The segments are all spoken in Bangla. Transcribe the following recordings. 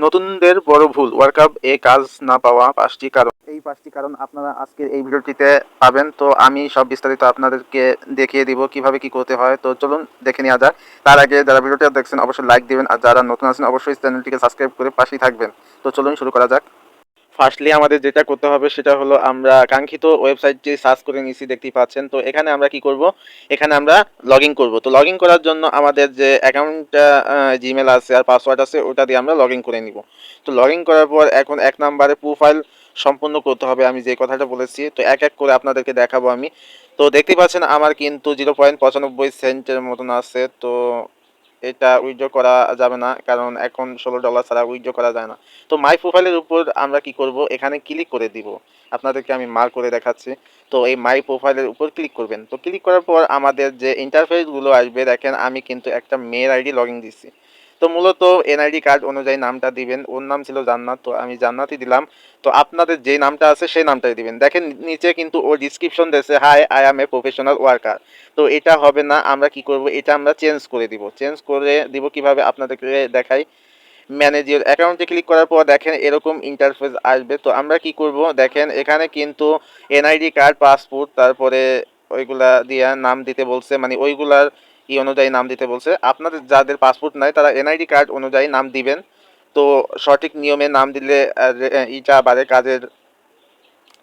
নতুনদের বড় ভুল ওয়ার্কআপ এ কাজ না পাওয়া 5টি কারণ। এই 5টি কারণ আপনারা আজকের এই ভিডিওটিতে পাবেন। তো আমি সব বিস্তারিত আপনাদেরকে দেখিয়ে দিব কিভাবে কি করতে হয়। তো চলুন দেখে নেওয়া যাক। তার আগে যারা ভিডিওটি দেখছেন অবশ্যই লাইক দিবেন, আর যারা নতুন আছেন অবশ্যই চ্যানেলটিকে সাবস্ক্রাইব করে পাশেই থাকবেন। তো চলুন শুরু করা যাক। ফার্স্টলি আমাদের যেটা করতে হবে সেটা হলো আমরা কাঙ্ক্ষিত ওয়েবসাইটটি সার্চ করে নিয়েছি, দেখতেই পাচ্ছেন। তো এখানে আমরা কি করব, এখানে আমরা লগ ইন করবো। তো লগ ইন করার জন্য আমাদের যে অ্যাকাউন্টটা জিমেল আছে আর পাসওয়ার্ড আছে ওটা দিয়ে আমরা লগ ইন করে নিব। তো লগ ইন করার পর এখন 1 নম্বরে প্রোফাইল সম্পূর্ণ করতে হবে, আমি যে কথাটা বলেছি। তো এক এক করে আপনাদেরকে দেখাবো আমি। তো দেখতেই পাচ্ছেন আমার কিন্তু 0.95 সেন্টের মতন আছে। তো এটা উইথড্র করা যাবে না, কারণ এখন $16 ছাড়া উইথড্র করা যায় না। তো মাই প্রোফাইলের উপর আমরা কি করব, এখানে ক্লিক করে দিব। আপনাদেরকে আমি মার্ক করে দেখাচ্ছি। তো এই মাই প্রোফাইলের উপর ক্লিক করবেন। তো ক্লিক করার পর আমাদের যে ইন্টারফেসগুলো আসবে, দেখেন আমি কিন্তু একটা মেয়ের আইডি লগ ইন দিচ্ছি। তো মূলত এনআইডি কার্ড অনুযায়ী নামটা দিবেন। ওর নাম ছিল জান্নাত, তো আমি জান্নাতই দিলাম। তো আপনাদের যে নামটা আছে সেই নামটাই দিবেন। দেখেন নিচে কিন্তু ওর ডিসক্রিপশন দিয়েছে, hi I am a professional worker. তো এটা হবে না, আমরা কি করব, এটা আমরা চেঞ্জ করে দিব। চেঞ্জ করে দিব কিভাবে আপনাদেরকে দেখাই। ম্যানেজ ইওর অ্যাকাউন্টে ক্লিক করার পর দেখেন এরকম ইন্টারফেস আসবে। তো আমরা কি করব, দেখেন এখানে কিন্তু এনআইডি কার্ড, পাসপোর্ট, তারপরে ওইগুলা দিয়ে নাম দিতে বলছে, মানে ওইগুলার অনুযায়ী নাম দিতে বলছে। আপনাদের যাদের পাসপোর্ট নাই তারা এনআইডি কার্ড অনুযায়ী নাম দিবেন। তো সঠিক নিয়মে নাম দিলে ইটা বাড়ে,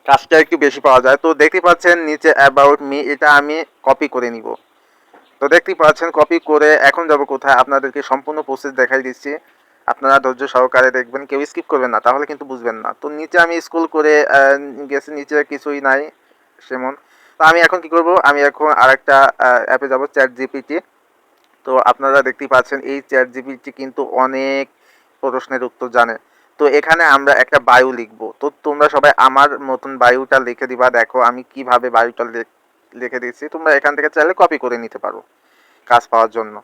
কাজটা একটু বেশি পাওয়া যায়। তো দেখতে পাচ্ছেন নিচে অ্যাবাউট মি, এটা আমি কপি করে নিব। তো দেখতেই পাচ্ছেন কপি করে এখন যাব কোথায়, আপনাদেরকে সম্পূর্ণ প্রসেস দেখাই দিচ্ছি। আপনারা ধৈর্য সহকারে দেখবেন, কেউ স্কিপ করবেন না, তাহলে কিন্তু বুঝবেন না। তো নিচে আমি স্ক্রল করে গেছি, নিচে কিছুই নাই সেমন। তো আমি এখন কি করব, আমি এখন আরেকটা অ্যাপে যাব, চ্যাট জিপিটি। তো আপনারা দেখতেই পাচ্ছেন এই চ্যাট জিপিটি কিন্তু অনেক প্রশ্নের উত্তর জানে। তো এখানে আমরা একটা বায়ু লিখবো। তো তোমরা সবাই আমার মতন বায়ুটা লিখে দিবা। দেখো আমি কিভাবে বায়ুটা লিখে দিচ্ছি, তোমরা এখান থেকে চাইলে কপি করে নিতে পারো কাজ পাওয়ার জন্য।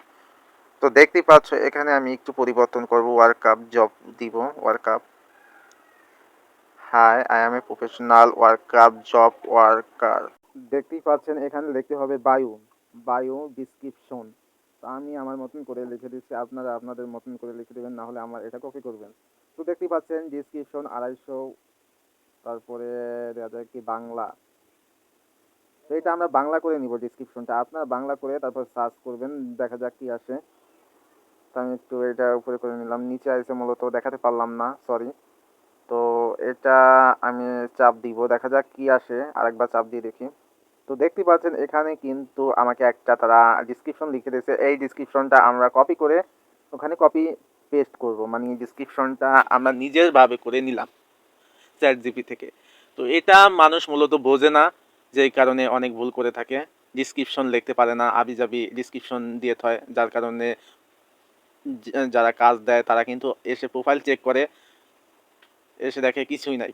তো দেখতেই পাচ্ছ এখানে আমি একটু পরিবর্তন করব, ওয়ার্কআপ জব দিব। Workup, hi I M a professional workup job worker. দেখতেই পাচ্ছেন এখানে লিখতে হবে বায়ু, বায়ু ডিসক্রিপশন। তো আমি আমার মতন করে লিখে দিচ্ছি, আপনারা আপনাদের মতন করে লিখে দেবেন, না হলে আমার এটা কপি করবেন। তো দেখতেই পাচ্ছেন ডিসক্রিপশন 250, তারপরে দেখা যায় কি বাংলা। তো এটা আমরা বাংলা করে নিব ডিসক্রিপশনটা, আপনারা বাংলা করে তারপর সার্চ করবেন, দেখা যাক কি আসে। তো আমি একটু এটা উপরে করে নিলাম, নিচে আসে মূলত দেখাতে পারলাম না, সরি। তো এটা আমি চাপ দিব, দেখা যাক কি আসে, আরেকবার চাপ দিয়ে দেখি। তো দেখতে পাচ্ছেন এখানে কিন্তু আমাকে একটা তারা ডিসক্রিপশন লিখে দিয়েছে। এই ডিসক্রিপশনটা আমরা কপি করে ওখানে কপি পেস্ট করব, মানে ডিসক্রিপশনটা আমরা নিজের ভাবে করে নিলাম চ্যাট জিপি থেকে। তো এটা মানুষ মূলত বোঝে না, যেই কারণে অনেক ভুল করে থাকে। ডিসক্রিপশন লিখতে পারে না, আবিজাবি ডিসক্রিপশন দিয়ে থয়, যার কারণে যারা কাজ দেয় তারা কিন্তু এসে প্রোফাইল চেক করে, এসে দেখে কিছুই নাই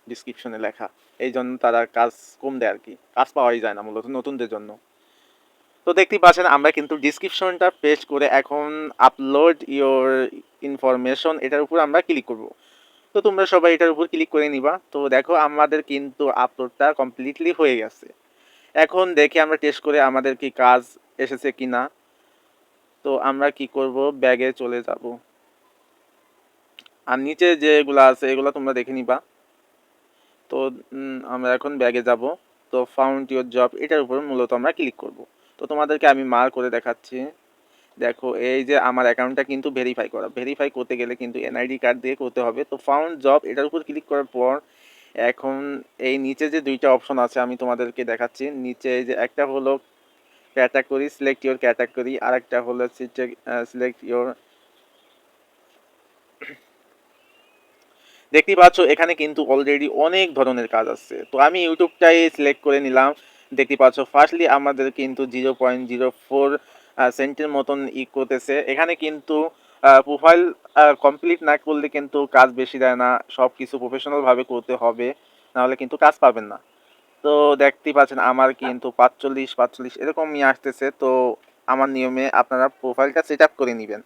ডিসক্রিপশনে লেখা। এই জন্য তারা কাজ কম দেয় আর কি, কাজ পাওয়াই যায় না মূলত নতুনদের জন্য। তো দেখতেই পাচ্ছেন আমরা কিন্তু ডিসক্রিপশনটা পেস্ট করে এখন আপলোড ইওর ইনফরমেশন, এটার উপর আমরা ক্লিক করব। তো তোমরা সবাই এটার উপর ক্লিক করে নিবা। তো দেখো আমাদের কিন্তু আপলোডটা কমপ্লিটলি হয়ে গেছে। এখন দেখে আমরা টেস্ট করে আমাদের কি কাজ এসেছে কি না। তো আমরা কি করব, ব্যাগে চলে যাব, আর নিচে যেগুলো আছে এগুলো তোমরা দেখে নিবা। তো আমরা এখন ব্যাগে যাব। তো ফাউন্ড ইওর জব, এটার উপর মূলত আমরা ক্লিক করব। তো তোমাদেরকে আমি মার্ক করে দেখাচ্ছি। দেখো এই যে আমার অ্যাকাউন্টটা কিন্তু ভেরিফাই করা, ভেরিফাই করতে গেলে কিন্তু এনআইডি কার্ড দিয়ে করতে হবে। তো ফাউন্ড জব এটার উপর ক্লিক করার পর এখন এই নিচে যে দুইটা অপশন আছে আমি তোমাদেরকে দেখাচ্ছি। নিচে যে একটা হলো ক্যাটাগরি, সিলেক্ট ইওর ক্যাটাগরি, আর একটা হলো সিলেক্ট ইওর। দেখতেই পাচ্ছ এখানে কিন্তু অলরেডি অনেক ধরনের কাজ আছে। তো আমি ইউটিউবটাই সিলেক্ট করে নিলাম। দেখতে পাচ্ছ ফার্স্টলি আমাদের কিন্তু 0.04 সেন্টের মতন করতেছে। এখানে কিন্তু প্রোফাইল কমপ্লিট না করলে কিন্তু কাজ বেশি দেয় না, সব কিছু প্রফেশনালভাবে করতে হবে, নাহলে কিন্তু কাজ পাবেন না। তো দেখতেই পাচ্ছেন আমার কিন্তু 45 এরকমই আসতেছে। তো আমার নিয়মে আপনারা প্রোফাইলটা সেট আপ করে নেবেন।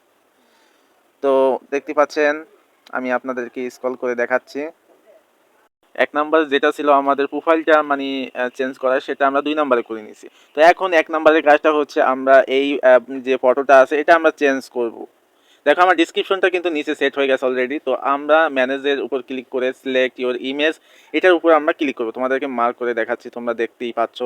তো দেখতে পাচ্ছেন আমি আপনাদেরকে স্ক্রল করে দেখাচ্ছি। 1 নাম্বার যেটা ছিল আমাদের প্রোফাইলটা মানে চেঞ্জ করা, সেটা আমরা 2 নাম্বারে করে নিয়েছি। তো এখন 1 নাম্বারের কাজটা হচ্ছে আমরা এই যে ফটোটা আছে এটা আমরা চেঞ্জ করব। দেখো আমার ডিসক্রিপশনটা কিন্তু নিচে সেট হয়ে গেছে অলরেডি। তো আমরা ম্যানেজের উপর ক্লিক করে সিলেক্ট ইওর ইমেজ, এটার উপর আমরা ক্লিক করবো। তোমাদেরকে মার্ক করে দেখাচ্ছি, তোমরা দেখতেই পাচ্ছ।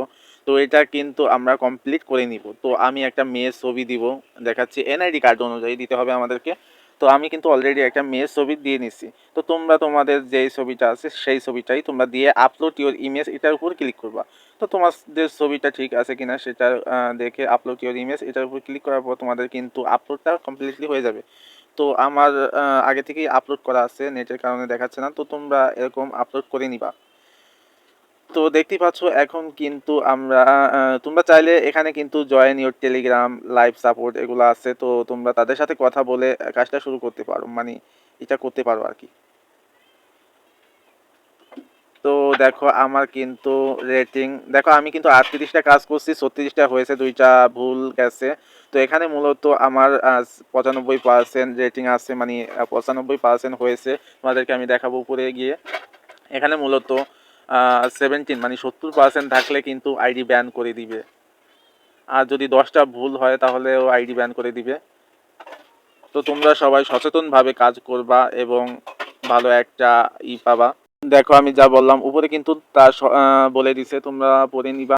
তো এটা কিন্তু আমরা কমপ্লিট করে নিব। তো আমি একটা মেয়ের ছবি দিব, দেখাচ্ছি এনআইডি কার্ড অনুযায়ী দিতে হবে আমাদেরকে। তো আমি কিন্তু অলরেডি একটা মেয়ের ছবি দিয়ে নিছি। তো তোমরা তোমাদের যেই ছবিটা আছে সেই ছবিটাই তোমরা দিয়ে আপলোড ইওর ইমেজ এটার উপর ক্লিক করবা। তো তোমাদের ছবিটা ঠিক আছে কিনা সেটা দেখে আপলোড ইওর ইমেজ এটার উপর ক্লিক করার পর তোমাদের কিন্তু আপলোডটা কমপ্লিটলি হয়ে যাবে। তো আমার আগে থেকেই আপলোড করা আছে, নেটের কারণে দেখাচ্ছে না। তো তোমরা এরকম আপলোড করে নিবা। তো দেখতেই পাচ্ছ এখন কিন্তু আমরা তোমরা চাইলে এখানে কিন্তু join your Telegram live support এগুলো আছে। তো তোমরা তাদের সাথে কথা বলে কাজটা শুরু করতে পারো, মানে এটা করতে পারো আর কি। তো দেখো আমার কিন্তু রেটিং দেখো, আমি কিন্তু 38টা কাজ করছি, 36টা হয়েছে, 2টা ভুল গেছে। তো এখানে মূলত আমার 95% রেটিং আছে, মানে 95% হয়েছে। তোমাদেরকে আমি দেখাবো উপরে গিয়ে। এখানে মূলত 17 মানে 70% থাকলে কিন্তু আইডি ব্যান করে দিবে। আর যদি 10টা ভুল হয় তাহলেও আইডি ব্যান করে দিবে। তো তোমরা সবাই সচেতনভাবে কাজ করবা এবং ভালো একটা পাবা। দেখো আমি যা বললাম উপরে কিন্তু তা বলে দিছে, তোমরা পড়ে নিবা।